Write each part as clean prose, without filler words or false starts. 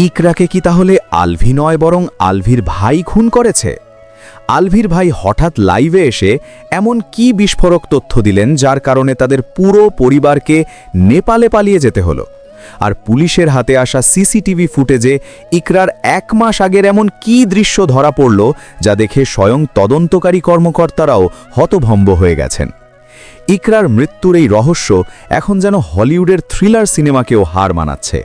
ইকরাকে কি তাহলে আলভি নয় বরং আলভির ভাই খুন করেছে? আলভির ভাই হঠাৎ লাইভে এসে এমন কি বিস্ফোরক তথ্য দিলেন যার কারণে তাদের পুরো পরিবারকে নেপালে পালিয়ে যেতে হলো? আর পুলিশের হাতে আসা সিসিটিভি ফুটেজে ইকরার 1 মাস আগের এমন কি দৃশ্য ধরা পড়ল যা দেখে স্বয়ং তদন্তকারী কর্মকর্তারাও হতভম্ব হয়ে গেছেন। ইকরার মৃত্যুর এই রহস্য এখন যেন হলিউডের থ্রিলার সিনেমাকেও হার মানাচ্ছে।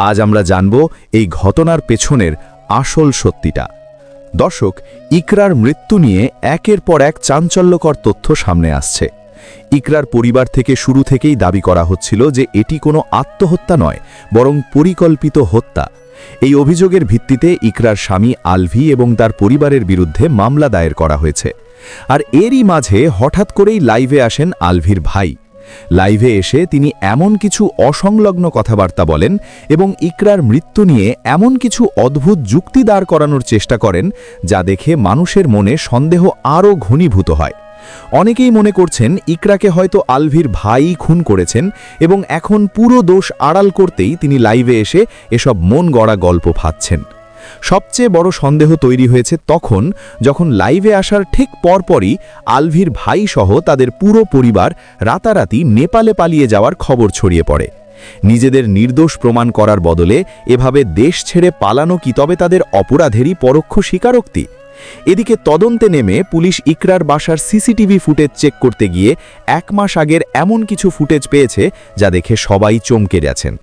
আজ আমরা জানব এই ঘটনার পেছনের আসল সত্যিটা। দর্শক, ইকরার মৃত্যু নিয়ে একের পর এক চাঞ্চল্যকর তথ্য সামনে আসছে। ইকরার পরিবার থেকে শুরু থেকেই দাবি করা হচ্ছিল যে এটি কোনো আত্মহত্যা নয়, বরং পরিকল্পিত হত্যা। এই অভিযোগের ভিত্তিতে ইকরার স্বামী আলভি এবং তার পরিবারের বিরুদ্ধে মামলা দায়ের করা হয়েছে। আর এরই মাঝে হঠাৎ করেই লাইভে আসেন আলভির ভাই। লাইভে এসে তিনি এমন কিছু অসংলগ্ন কথাবার্তা বলেন এবং ইকরার মৃত্যু নিয়ে এমন কিছু অদ্ভুত যুক্তি দাঁড় করানোর চেষ্টা করেন যা দেখে মানুষের মনে সন্দেহ আরও ঘনীভূত হয়। অনেকেই মনে করছেন ইকরাকে হয়তো আলভির ভাই খুন করেছেন এবং এখন পুরো দোষ আড়াল করতেই তিনি লাইভে এসে এসব মন গড়া গল্প ফাঁদছেন। সবচেয়ে বড় সন্দেহ তৈরি হয়েছে তখন যখন লাইভে আসার ঠিক পরপরই আলভির ভাই সহ তাদের পুরো পরিবার রাতারাতি নেপালে পালিয়ে যাওয়ার খবর ছড়িয়ে পড়ে। নিজেদের নির্দোষ প্রমাণ করার বদলে এভাবে দেশ ছেড়ে পালানো কি তবে তাদের অপরাধেরই পরোক্ষ স্বীকারোক্তি? এদিকে তদন্তে নেমে পুলিশ ইকরার বাসার সিসিটিভি ফুটেজ চেক করতে গিয়ে 1 মাস আগের এমন কিছু ফুটেজ পেয়েছে যা দেখে সবাই চমকে গেছেন।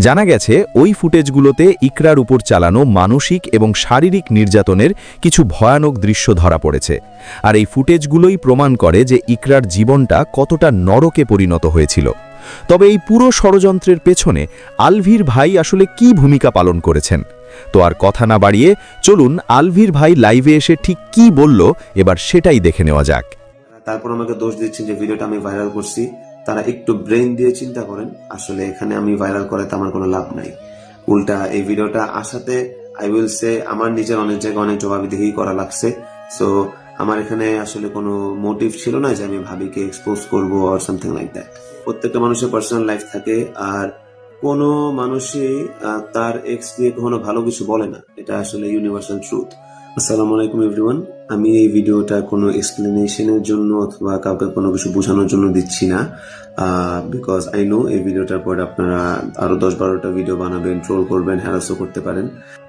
জানা গেছে ওই ফুটেজগুলোতে ইকরার উপর চালানো মানসিক এবং শারীরিক নির্যাতনের কিছু ভয়ানক দৃশ্য ধরা পড়েছে। আর এই ফুটেজগুলোই প্রমাণ করে যে ইকরার জীবনটা কতটা নরকে পরিণত হয়েছিল। তবে এই পুরো ষড়যন্ত্রের পেছনে আলভির ভাই আসলে কি ভূমিকা পালন করেছেন? তো আর কথা না বাড়িয়ে চলুন আলভির ভাই লাইভে এসে ঠিক কি বলল এবার সেটাই দেখে নেওয়া যাক। তারপর আমাকে দোষ দিচ্ছেন যে ভিডিওটা আমি ভাইরাল করছি। তারা একটু ব্রেন দিয়ে চিন্তা করেন, আসলে এখানে আমি ভাইরাল করে তো আমার কোনো লাভ নাই। উল্টা এই ভিডিওটা আসাতে আই উইল সে আমার নিজের অনেক জায়গায় অনেক জবাবদিহি করা লাগছে। সো আমার এখানে আসলে কোনো মোটিভ ছিল না যে আমি ভাবিকে এক্সপোজ করবো অর সামথিং লাইক দ্যাট। প্রত্যেকটা মানুষের পার্সোনাল লাইফ থাকে, আর কোনো মানুষই তার এক্স নিয়ে কখনো ভালো কিছু বলে না। এটা আসলে ইউনিভার্সাল ট্রুথ। আসসালামু আলাইকুম এভরিওয়ান। আমি এই ভিডিওটা কোনো এক্সপ্লেনেশনের জন্য অথবা কাউকে কোনো কিছু বোঝানোর জন্য দিচ্ছি না, বিকজ আই নো এই ভিডিওটার পর আপনারা আরো 10-12টা ভিডিও বানাবেন, ট্রোল করবেন, হ্যারাসও করতে পারেন।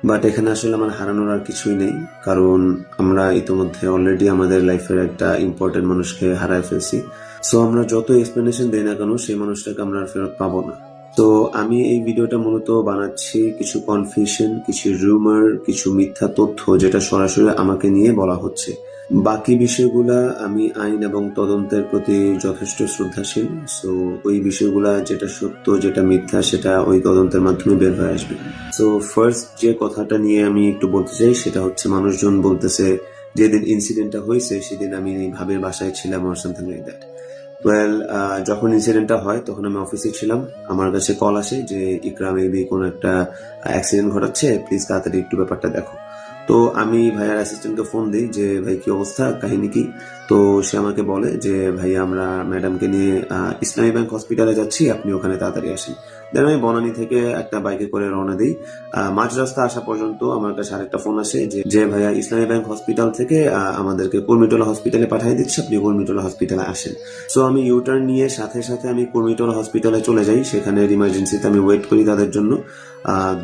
বাট এখানে আসলে আমার হারানোর আর কিছুই নেই, কারণ আমরা ইতিমধ্যে অলরেডি আমাদের লাইফের একটা ইম্পর্টেন্ট মানুষকে হারায় ফেলছি। সো আমরা যত এক্সপ্লেনেশন দেই না কেন সেই মানুষটাকে আমরা আর ফেরত পাবো না। তো আমি এই ভিডিওটা মূলত বানাচ্ছি কিছু কনফিউশন, কিছু রুমার, কিছু মিথ্যা তথ্য যেটা সরাসরি আমাকে নিয়ে বলা হচ্ছে। বাকি বিষয়গুলা আমি আইন এবং তদন্তের প্রতি যথেষ্ট শ্রদ্ধাশীল। সো ওই বিষয়গুলা যেটা সত্য যেটা মিথ্যা সেটা ওই তদন্তের মাধ্যমে বের হয়ে আসবে। সো ফার্স্ট যে কথাটা নিয়ে আমি একটু বলতে চাই সেটা হচ্ছে, মানুষজন বলতেছে যেদিন ইনসিডেন্টটা হয়েছে সেদিন আমি ভাবির বাসায় ছিলাম অর সামথিং লাইক দ্যাট। যখন ইনসিডেন্টটা হয় তখন আমি অফিসে ছিলাম। আমার কাছে কল আসে যে ইকরা মেবি কোনো একটা অ্যাক্সিডেন্ট ঘটাচ্ছে, প্লিজ তাড়াতাড়ি একটু ব্যাপারটা দেখো। তো আমি ভাইয়ার অ্যাসিস্ট্যান্টকে ফোন দিই যে ভাই কি অবস্থা, কাহিনী কি? তো সে আমাকে বলে যে ভাই আমরা ম্যাডামকে নিয়ে ইসলামী ব্যাংক হসপিটালে যাচ্ছি, আপনি ওখানে তাড়াতাড়ি আসেন। দেন আমি বনানী থেকে একটা বাইকে করে রওনা দিই। মাঝ রাস্তা আসা পর্যন্ত আমার কাছে আরেকটা ফোন আসে যে ভাইয়া ইসলামী ব্যাংক হসপিটাল থেকে আমাদেরকে কুর্মিটোলা হসপিটালে পাঠিয়ে দিচ্ছে, আপনি কুর্মিটোলা হসপিটালে আসেন। সো আমি ইউটার্ন নিয়ে সাথে সাথে আমি কুর্মিটোলা হসপিটালে চলে যাই। সেখানে ইমার্জেন্সিতে আমি ওয়েট করি তাদের জন্য।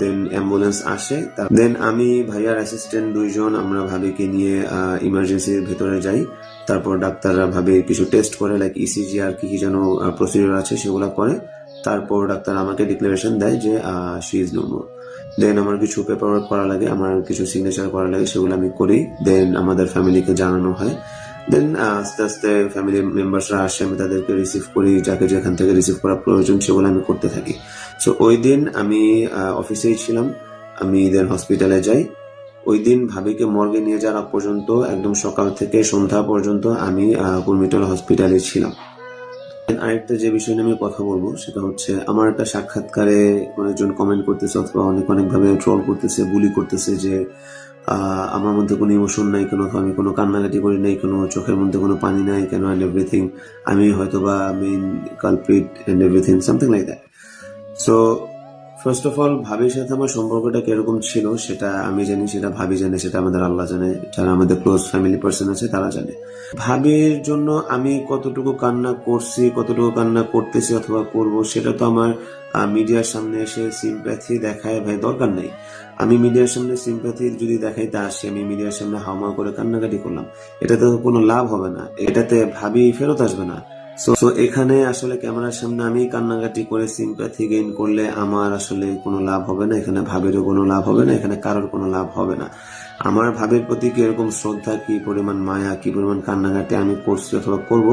দেন অ্যাম্বুলেন্স আসে। দেন আমি ভাইয়ার অ্যাসিস্ট্যান্ট 2 জন আমরা ভাবিকে নিয়ে ইমার্জেন্সির ভেতরে যাই। তারপর ডাক্তাররা ভাবির কিছু টেস্ট করে, লাইক ইসিজি আর কি যেন প্রসিডিউর আছে সেগুলো করে। তারপর ডাক্তার আমাকে ডিক্লারেশন দেয় যে শি ইজ নো মোর। দেন আমার কিছু পেপার ওয়ার্ক করা লাগে, আমার কিছু সিগনেচার করা লাগে, সেগুলো আমি করি। দেন আমাদের ফ্যামিলিকে জানানো হয়। দেন আস্তে আস্তে ফ্যামিলি মেম্বার্সরা আসে, আমি তাদেরকে রিসিভ করি, যাকে যেখান থেকে রিসিভ করা প্রয়োজন সেগুলো আমি করতে থাকি। সো ওই দিন আমি অফিসেই ছিলাম, আমি দেন হসপিটালে যাই। ওই দিন ভাবিকে মর্গে নিয়ে যাওয়ার পর্যন্ত একদম সকাল থেকে সন্ধ্যা পর্যন্ত আমি কুর্মিটোলা হসপিটালে ছিলাম। আরেকটা যে বিষয় নিয়ে আমি কথা বলবো সেটা হচ্ছে, আমার একটা সাক্ষাৎকারে অনেকজন কমেন্ট করতেছে অথবা অনেকভাবে ট্রোল করতেছে, বুলি করতেছে যে আমার মধ্যে কোনো ইমোশন নাই কেন, আমি কোনো কান্নাকাটি করি নাই কেন, চোখের মধ্যে কোনো পানি নাই কেন, অ্যান্ড এভরিথিং, আমি হয়তো বা main culprit and everything something like that. So first of all ভাবির সাথে আমার সম্পর্কটা কিরকম ছিল সেটা আমি জানি, সেটা ভাবি জানে, সেটা আমাদের আল্লাহ জানে, যারা আমাদের ক্লোজ ফ্যামিলি পার্সন আছে তারা জানে। ভাবির জন্য আমি কতটুকু কান্না করছি, কতটুকু কান্না করতেছি অথবা করব, সেটা তো আমার মিডিয়ার সামনে এসে সিম্প্যাথি দেখায় ভাই দরকার নেই। আমি মিডিয়ার সামনে সিম্প্যাথি যদি দেখাইতে আসি, আমি মিডিয়ার সামনে হাওমা করে কান্নাকাটি করলাম, এটাতে তো কোনো লাভ হবে না, এটাতে ভাবি ফেরত আসবে না। সো এখানে আসলে ক্যামেরার সামনে আমি কান্নাকাটি করে সিম্প্যাথি গেইন করলে আমার আসলে কোনো লাভ হবে না, এখানে ভাবেরও কোনো লাভ হবে না, এখানে কারোর কোনো লাভ হবে না। আমার ভাবের প্রতি কি এরকম শ্রদ্ধা, কি পরিমাণ মায়া, কি পরিমাণ কান্নাকাটি আমি করছি অথবা করব,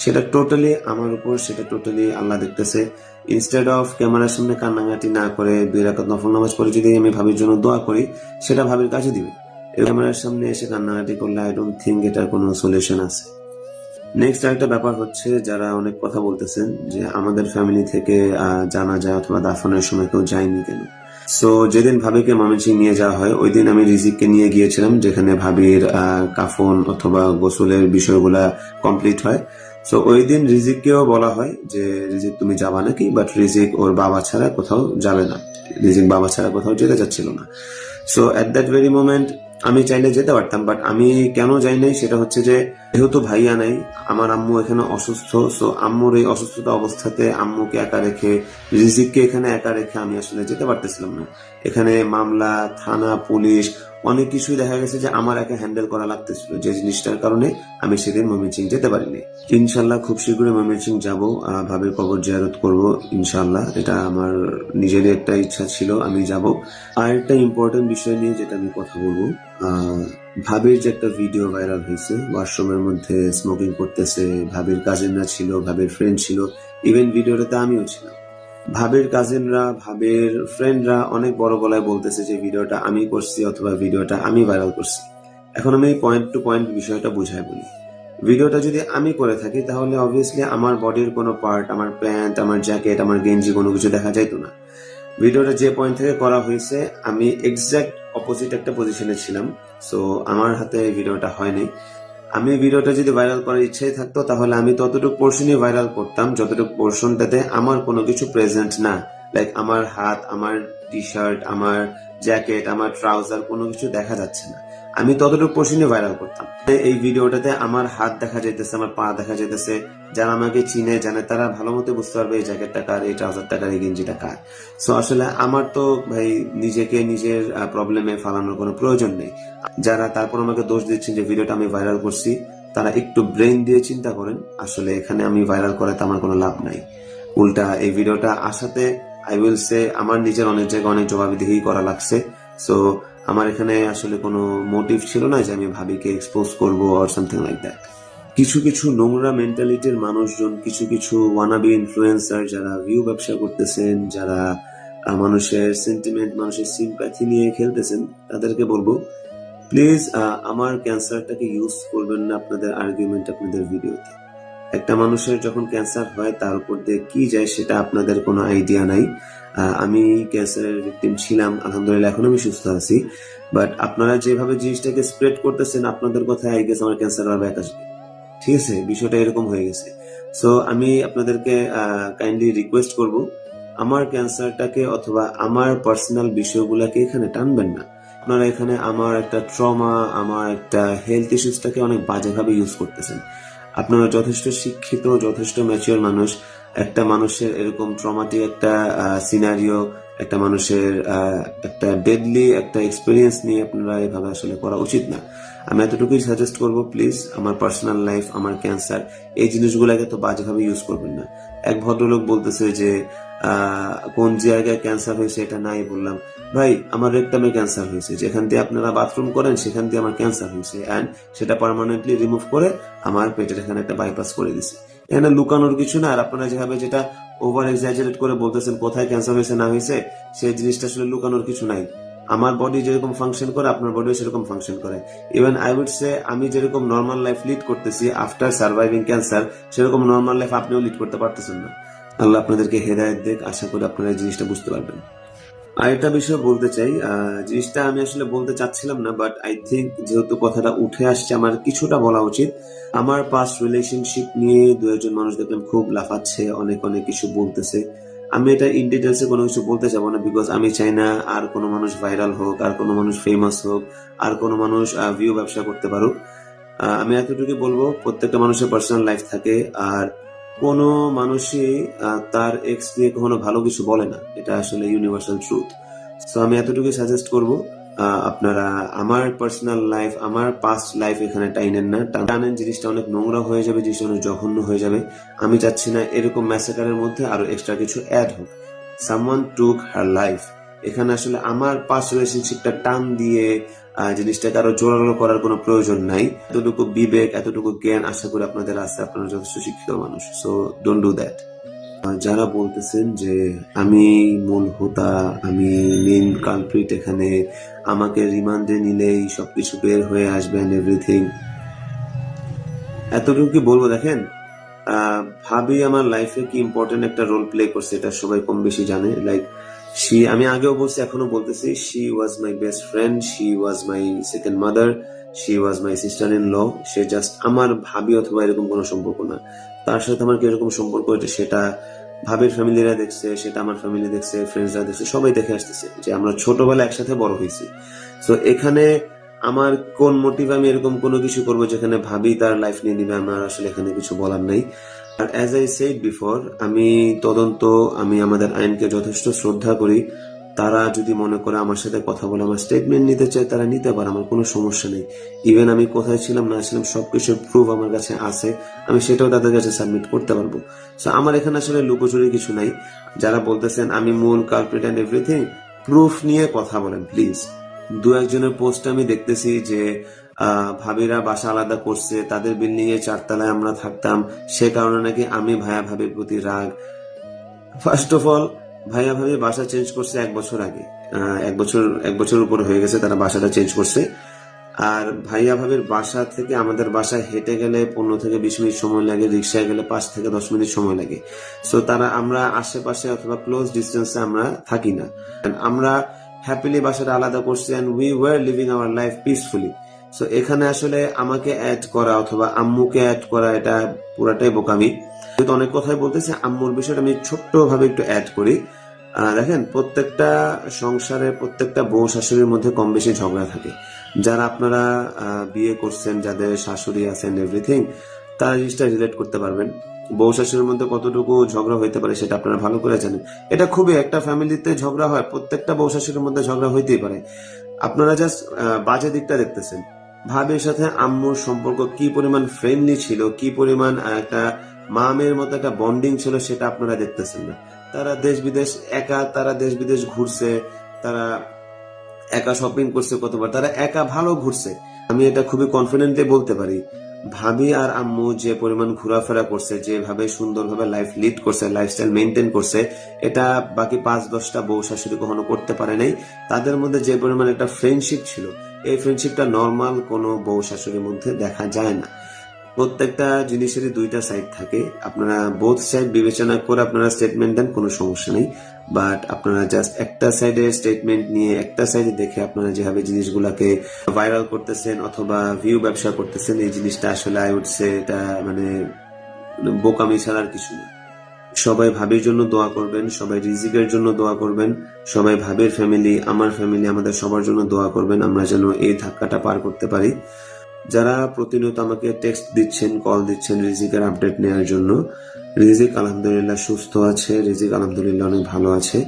সেটা টোটালি আমার উপর, সেটা টোটালি আল্লাহ দেখতেছে। ইনস্টেড অফ ক্যামেরার সামনে কান্নাকাটি না করে 2 রাকাত নফল নামাজ পড়ে যদি আমি ভাবির জন্য দোয়া করি, সেটা ভাবির কাছে দিবে। ক্যামেরার সামনে এসে কান্নাকাটি করলে আই ডোন্ট থিঙ্ক এটার কোনো সলিউশন আছে। নেক্সট আরেকটা ব্যাপার হচ্ছে, যারা অনেক কথা বলতেছেন যে আমাদের ফ্যামিলি থেকে জানা যায় অথবা দাফনের সময় কেউ যায়নি কেন। সো যেদিন ভাবিকে ময়মনসিংহ নিয়ে যাওয়া হয় ওই দিন আমি রিজিককে নিয়ে গিয়েছিলাম, যেখানে ভাবির কাফন অথবা গোসলের বিষয়গুলা কমপ্লিট হয়। সো ওই দিন রিজিককেও বলা হয় যে রিজিক তুমি যাবা নাকি, বাট রিজিক ওর বাবা ছাড়া কোথাও যাবে না, রিজিক বাবা ছাড়া কোথাও যেতে চাচ্ছিল না। So at that very moment আমি চাইলে যেতে পারতাম, বাট আমি কেন যাই নাই সেটা হচ্ছে যে যেহেতু ভাইয়া নাই, আমার আম্মু এখানে অসুস্থ। সো আম্মুর এই অসুস্থতা অবস্থাতে আম্মুকে একা রেখে, রিজিককে এখানে একা রেখে আমি আসলে যেতে পারতেছিলাম না। এখানে মামলা, থানা, পুলিশ, অনেক কিছুই দেখা গেছে যে আমার একা হ্যান্ডেল করা লাগতেছিল, যে জিনিসটার কারণে আমি সেদিন ময়মনসিংহ যেতে পারিনি। ইনশাল্লাহ খুব শীঘ্রই ময়মনসিংহ যাবো, ভাবির কবর জিয়ারত করব ইনশাল্লাহ, এটা আমার নিজেরই একটা ইচ্ছা ছিল, আমি যাব। আর একটা ইম্পর্টেন্ট বিষয় নিয়ে যেটা আমি কথা বলবো, ভাবির যে একটা ভিডিও ভাইরাল হয়েছে, ওয়াশরুমের মধ্যে স্মোকিং করতেছে, ভাবির কাজিনরা ছিল, ভাবির ফ্রেন্ড ছিল, ইভেন ভিডিওটাতে আমিও ছিলাম। ভাবির কাজিনরা, ভাবির ফ্রেন্ডরা অনেক বড় গলায় বলতেছে যে ভিডিওটা আমি করছি অথবা ভিডিওটা আমি ভাইরাল করছি। এখন আমি পয়েন্ট টু পয়েন্ট বিষয়টা বুঝাই বলি। ভিডিওটা যদি আমি করে থাকি তাহলে অবভিয়াসলি আমার বডির কোনো পার্ট, আমার প্যান্ট, আমার জ্যাকেট, আমার গেঞ্জি কোনো কিছু দেখা যাইতো না। ভিডিওটা যে পয়েন্ট থেকে করা হয়েছে আমি এক্সাক্ট অপোজিট একটা পজিশনে ছিলাম, সো আমার হাতে ভিডিওটা হয়নি। আমি ভিডিওটা যদি ভাইরাল করার ইচ্ছাই থাকতো তাহলে আমি ততটুকু পোর্শনই ভাইরাল করতাম যতটুকু পোর্শনটাতে আমার কোনো কিছু প্রেজেন্ট না, লাইক আমার হাত, আমার টি শার্ট, আমার জ্যাকেট, আমার ট্রাউজার কোনো কিছু দেখা যাচ্ছে না, আমি ততটুকু পোর্শনই ভাইরাল করতাম। এই ভিডিওটাতে আমার হাত দেখা যাইতেছে, আমার পা দেখা যাইতেছে, যারা আমাকে চিনে জানে তারা ভালো মতো বুঝতে পারবে এই জ্যাকেটটা কার, এই ট্রাউজারটা কার, এই গেঞ্জিটা কার। সো আসলে আমার তো ভাই নিজেকে নিজের প্রবলেমে ফালানোর কোনো প্রয়োজন নেই। যারা তারপর আমাকে দোষ দিচ্ছেন যে ভিডিওটা আমি ভাইরাল করছি, তারা একটু ব্রেন দিয়ে চিন্তা করেন, আসলে এখানে আমি ভাইরাল করাতে আমার কোনো লাভ নাই। উল্টা এই ভিডিওটা আসাতে আই উইল সে আমার নিজের অনেক জায়গায় অনেক জবাবদিহি করা লাগছে। সো আমার এখানে আসলে কোনো মোটিভ ছিল না যে আমি ভাবিকে এক্সপোজ করবো অর সামথিং লাইক দ্যাট। কিছু কিছু নোংরা মেন্টালিটির মানুষজন, কিছু কিছু ওয়ানাবি ইনফ্লুয়েন্সার যারা ভিউ ব্যবসা করতেছেন, যারা মানুষের সেন্টিমেন্ট, মানুষের সিম্প্যাথি নিয়ে খেলতেছেন, তাদেরকে বলবো প্লিজ আমার ক্যান্সারটাকে ইউজ করবেন না আপনাদের আর্গুমেন্ট, আপনাদের ভিডিওতে। একটা মানুষের যখন ক্যান্সার হয় তার উপর দিয়ে কি যায় সেটা আপনাদের কোনো আইডিয়া নাই। আমি ক্যান্সারের ভিকটিম ছিলাম, আলহামদুলিল্লাহ এখন আমি সুস্থ আছি, বাট আপনারা যেভাবে জিনিসটাকে স্প্রেড করতেছেন, আপনাদের কথায় আই গেস আমার ক্যান্সার আর ব্যাক আসবে। ঠিক আছে, বিষয়টা এরকম হয়ে গেছে। সো আমি আপনাদেরকে কাইন্ডলি রিকোয়েস্ট করব, আমার ক্যান্সারটাকে অথবা আমার পার্সোনাল বিষয়গুলোকে এখানে টানবেন না। আপনারা এখানে আমার একটা ট্রমা, আমার একটা হেলথ ইস্যুসটাকে অনেক বাজেভাবে ইউজ করতেছেন। আপনারা যথেষ্ট শিক্ষিত, যথেষ্ট ম্যাচিওর মানুষ, একটা মানুষের এরকম ট্রমাটিক একটা সিনারিও, একটা মানুষের একটা ডেডলি একটা এক্সপিরিয়েন্স নিয়ে আপনারা এভাবে আসলে করা উচিত না। আমি এতটুকুই সাজেস্ট করবো, প্লিজ আমার পার্সোনাল লাইফ, আমার ক্যান্সার, এই জিনিসগুলোকে তো বাজেভাবে ইউজ করবেন না। এক ভদ্রলোক বলতেছে যে কোন জায়গায় ক্যান্সার হয়েছে এটা নাই বললাম, ভাই আমার রেকটামে ক্যান্সার হয়েছে, যেখান দিয়ে আপনারা বাথরুম করেন সেখান দিয়ে আমার ক্যান্সার হয়েছে, অ্যান্ড সেটা পার্মানেন্টলি রিমুভ করে আমার পেটের এখানে একটা বাইপাস করে দিছে। এখানে লুকানোর কিছু না। আর আপনারা যেভাবে যেটা ওভার এক্সাজারেট করে বলতেছেন কোথায় ক্যান্সার হয়েছে না হয়েছে, সেই জিনিসটা আসলে লুকানোর কিছু নাই। আমার বডি যেরকম ফাংশন করে আপনার বডিও সেরকম ফাংশন করে। ইভেন আই উড সে আমি যেরকম নর্মাল লাইফ লিড করতেছি আফটার সার্ভাইভিং ক্যান্সার, সেরকম নর্মাল লাইফ আপনিও লিড করতে পারতেছেন না। আল্লাহ আপনাদেরকে হেদায়েত দেখ, আশা করি আপনারা এই জিনিসটা বুঝতে পারবেন। আরেকটা বিষয় বলতে চাই, জিনিসটা আমি আসলে বলতে চাচ্ছিলাম না, বাট আই থিঙ্ক যেহেতু কথাটা উঠে আসছে আমার কিছুটা বলা উচিত। আমার পাস্ট রিলেশনশিপ নিয়ে দু একজন মানুষ দেখলাম খুব লাফাচ্ছে, অনেক অনেক কিছু বলতেছে। আমি এটা ইন ডিটেলসে কোনো কিছু বলতে চাবো না, বিকজ আমি চাই না আর কোনো মানুষ ভাইরাল হোক, আর কোনো মানুষ ফেমাস হোক, আর কোনো মানুষ ভিউ ব্যবসা করতে পারুক। আমি এতটুকু বলবো, প্রত্যেকটা মানুষের পার্সোনাল লাইফ থাকে, আর কোনো মানুষই তার এক্স নিয়ে কখনো ভালো কিছু বলে না, এটা আসলে ইউনিভার্সাল ট্রুথ। সো আমি এতটুকু সাজেস্ট করব, আপনারা আমার পার্সোনাল লাইফ, আমার পাস্ট লাইফ এখানে টাইনেন না, টানেন জিনিসটা অনেক নোংরা হয়ে যাবে, জিনিসটা অনেক জঘন্য হয়ে যাবে। আমি চাচ্ছি না এরকম ম্যাসেকারের মধ্যে আরো এক্সট্রা কিছু অ্যাড হোক। সামওয়ান টুক হার লাইফ, এখানে আসলে আমার পাস্ট রিলেশনশিপটা টান দিয়ে জিনিসটাকে আরো জোরালো করার কোনো প্রয়োজন নাই। এতটুকু বিবেক, এতটুকু জ্ঞান আশা করি আপনাদের আছে, আপনারা যথেষ্ট শিক্ষিত মানুষ, সো ডোন্ট ডু দ্যাট। যারা বলতেছেন যে আমি মূল হোতা, আমি মেইন কালপ্রিট এখানে, আমাকে রিমান্ডে নিলেই সবকিছু বের হয়ে আসবে এন্ড এভরিথিং, এতটুকু কি বলবো? দেখেন, ভাবি আমার লাইফে কি ইম্পর্টেন্ট একটা রোল প্লে করছে, এটা সবাই কম বেশি জানে। লাইক আমি আগেও বলছি, এখনো বলতেছি, she was my best friend, she was my second mother, she was my sister in law. সে জাস্ট আমার ভাবি, অথবা এরকম কোনো সম্পর্ক না। তার সাথে আমার কিরকম সম্পর্ক, সেটা ভাবির ফ্যামিলিরা দেখছে, সেটা আমার ফ্যামিলি দেখছে, ফ্রেন্ডসরা দেখছে, সবাই দেখে আসতেছে যে আমরা ছোটবেলা একসাথে বড় হয়েছি। সো এখানে আমার কোন মোটিভ, আমি এরকম কোনো কিছু করবো যেখানে ভাবি তার লাইফ নিয়ে নিবে, আমার আসলে এখানে কিছু বলার নাই। আর অ্যাজ আই সেড বিফোর, আমি তদন্ত, আমি আমাদের আইনকে যথেষ্ট শ্রদ্ধা করি। তারা যদি মনে করে আমার সাথে কথা বলে আমার স্টেটমেন্ট নিতে চায়, তারা নিতে পারে, আমার কোনো সমস্যা নেই। ইভেন আমি কোথায় ছিলাম না ছিলাম সবকিছুর প্রুফ আমার কাছে আছে, আমি সেটাও তাদের কাছে সাবমিট করতে পারবো। সো আমার এখানে আসলে লুকোচুরি কিছু নাই। যারা বলতেছেন আমি মূল কালপ্রিট এন্ড এভরিথিং, প্রুফ নিয়ে কথা বলেন প্লিজ। দু একজনের পোস্ট আমি দেখতেছি যে ভাবিরা বাসা আলাদা করছে, তাদের বিল্ডিং এ 4 তলায় আমরা থাকতাম, সে কারণে নাকি আমি ভাইয়া ভাবির প্রতি রাগ। ফার্স্ট অফ অল, ভাইয়া ভাবি বাসা চেঞ্জ করছে 1 বছর আগে, 1 বছর উপর হয়ে গেছে তারা বাসাটা চেঞ্জ করছে। আর ভাইয়া ভাবির বাসা থেকে আমাদের বাসায় হেঁটে গেলে 15 থেকে 20 মিনিট সময় লাগে, রিক্সায় গেলে 5 থেকে 10 মিনিট সময় লাগে। সো আমরা আশেপাশে অথবা ক্লোজ ডিস্টেন্সে আমরা থাকি না। আমরা হ্যাপিলি বাসাটা আলাদা করছি, and we were living our life peacefully. So এখানে আসলে আমাকে অ্যাড করা অথবা আম্মুকে অ্যাড করা, এটা পুরাটাই বোকামি। যেহেতু অনেক কথাই বলতেছে, আম্মুর বিষয়টা আমি ছোট্ট ভাবে একটু অ্যাড করি। দেখেন, প্রত্যেকটা সংসারে প্রত্যেকটা বউ শাশুড়ির মধ্যে কম বেশি ঝগড়া থাকে। যারা আপনারা বিয়ে করছেন, যাদের শাশুড়ি আছেন এভরিথিং, তারা জিনিসটা রিলেট করতে পারবেন। বউ শাশুড়ির মধ্যে কতটুকু ঝগড়া হইতে পারে সেটা আপনারা ভালো করে জানেন। এটা খুবই, একটা ফ্যামিলিতে ঝগড়া হয়, প্রত্যেকটা বউ শাশুড়ির মধ্যে ঝগড়া হইতেই পারে। আপনারা জাস্ট বাজে দিকটা দেখতেছেন। ভাবির সাথে আম্মুর সম্পর্ক কি পরিমাণ ফ্রেন্ডলি ছিল, কি পরিমাণ একটা মা মেয়ের মতো একটা বন্ডিং ছিল, সেটা আপনারা দেখতেছেন না। তারা দেশ বিদেশ ঘুরছে, তারা একা শপিং করছে কতবার, তারা একা ভালো ঘুরছে। আমি এটা খুবই কনফিডেন্টলি বলতে পারি, ভাবি আর আম্মু যে পরিমাণ ঘোরাফেরা করছে, যেভাবে সুন্দরভাবে লাইফ লিড করছে, লাইফস্টাইল মেনটেন করছে, এটা বাকি 5-10টা বউ শাশুড়ি কখনো করতে পারে নাই। তাদের মধ্যে যে পরিমাণ একটা ফ্রেন্ডশিপ ছিল, এই ফ্রেন্ডশিপটা নর্মাল কোনো বউ শাশুড়ির মধ্যে দেখা যায় না। প্রত্যেকটা জিনিসেরই দুইটা সাইড থাকে, আপনারা বোথ সাইড বিবেচনা করে আপনারা স্টেটমেন্ট দেন, কোনো সমস্যা নেই। বাট আপনারা জাস্ট একটা সাইডে স্টেটমেন্ট নিয়ে, একটা সাইডে দেখে আপনারা যেভাবে জিনিসগুলাকে ভাইরাল করতেছেন অথবা ভিউ ব্যবসা করতেছেন, এই জিনিসটা আসলে আই উড সে এটা মানে বোকামি ছাড়ার কিছু না। সবাই ভাবির জন্য দোয়া করবেন, সবাই রিজিকের জন্য দোয়া করবেন, সবাই ভাবির ফ্যামিলি, আমার ফ্যামিলি, আমাদের সবার জন্য দোয়া করবেন, আমরা যেন এই ধাক্কাটা পার করতে পারি। যারা প্রতিনিয়ত আমাকে টেক্সট দিচ্ছেন, কল দিচ্ছেন রিজিকের আপডেট নেওয়ার জন্য, রিজিক আলহামদুলিল্লাহ সুস্থ আছে, রিজিক আলহামদুলিল্লাহ অনেক ভালো আছে।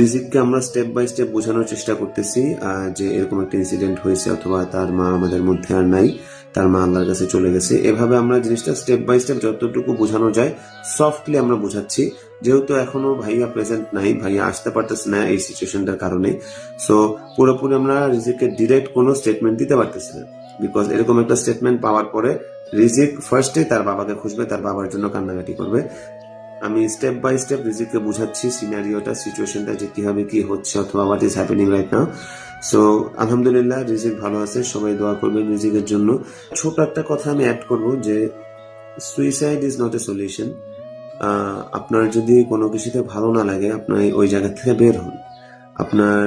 রিজিককে আমরা স্টেপ বাই স্টেপ বোঝানোর চেষ্টা করতেছি যে এরকম একটা ইনসিডেন্ট হয়েছে, অথবা তার মা আমাদের মধ্যে আর নাই, তার মা আল্লাহর কাছে চলে গেছে। এভাবে আমরা জিনিসটা স্টেপ বাই স্টেপ যতটুকু বোঝানো যায় সফটলি আমরা বোঝাচ্ছি। যেহেতু এখনো ভাইয়া প্রেজেন্ট নাই, ভাইয়া আসতে পারতেছে না এই সিচুয়েশনটার কারণে, সো পুরোপুরি আমরা রিজিককে ডিরেক্ট কোনো স্টেটমেন্ট দিতে পারতেছি না। বিকজ এরকম একটা স্টেটমেন্ট পাওয়ার পরে রিজিক ফার্স্টে তার বাবাকে খুঁজবে, তার বাবার জন্য কান্নাকাটি করবে। আমি স্টেপ বাই স্টেপ রিজিককে বুঝাচ্ছি সিনারিওটা, সিচুয়েশনটা, যে কিভাবে কি হচ্ছে অথবা what is happening right now. So আলহামদুলিল্লাহ রিজিক ভালো আছে, সবাই দোয়া করবেন রিজিকের জন্য। ছোট একটা কথা আমি অ্যাড করবো যে suicide is not a solution. আপনার যদি কোনো কিছুতে ভালো না লাগে, আপনি ওই জায়গা থেকে বের হন। আপনার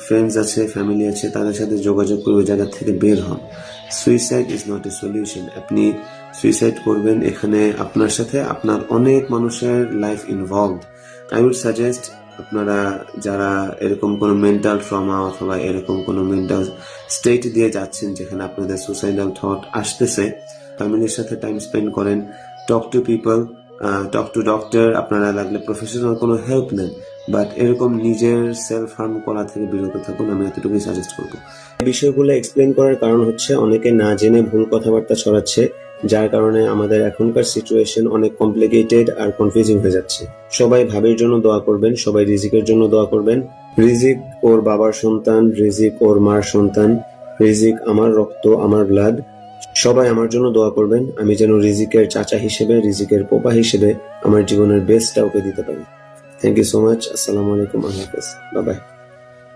ফ্রেন্ডস আছে, ফ্যামিলি আছে, তাদের সাথে যোগাযোগ করে ওই জায়গা থেকে বের হন। Suicide is not a solution. আপনি সুইসাইড করবেন, এখানে আপনার সাথে আপনার অনেক মানুষের life involved. I would suggest আপনারা যারা এরকম কোনো মেন্টাল ট্রমা অথবা এরকম কোনো মেন্টাল স্টেট দিয়ে যাচ্ছেন যেখানে আপনাদের সুসাইডাল থট আসতেছে, ফ্যামিলির সাথে টাইম স্পেন্ড করেন, talk to people, talk to doctor, আপনারা লাগলে প্রফেশনাল কোনো হেল্প নেন, বাট এরকম নিজের সেলফ হার্ম করা থেকে বিরত থাকুন, আমি এতটুকুই সাজেস্ট করবো। এই বিষয়গুলো এক্সপ্লেন করার কারণ হচ্ছে অনেকে না জেনে ভুল কথাবার্তা ছড়াচ্ছে, যার কারণে আমাদের এখনকার সিচুয়েশন অনেক কমপ্লিকেটেড আর কনফিউজিং হয়ে যাচ্ছে। সবাই ভাবির জন্য দোয়া করবেন, সবাই রিজিকের জন্য দোয়া করবেন। রিজিক ওর বাবার সন্তান, রিজিক ওর মার সন্তান, রিজিক আমার রক্ত, আমার ব্লাড। সবাই আমার জন্য দোয়া করবেন, আমি যেন রিজিকের চাচা হিসেবে, রিজিকের পোপা হিসেবে আমার জীবনের বেস্টটা ওকে দিতে পারি। Thank you so much. আসসালামু আলাইকুম, আল্লাহ হাফেজ, বাই বাই।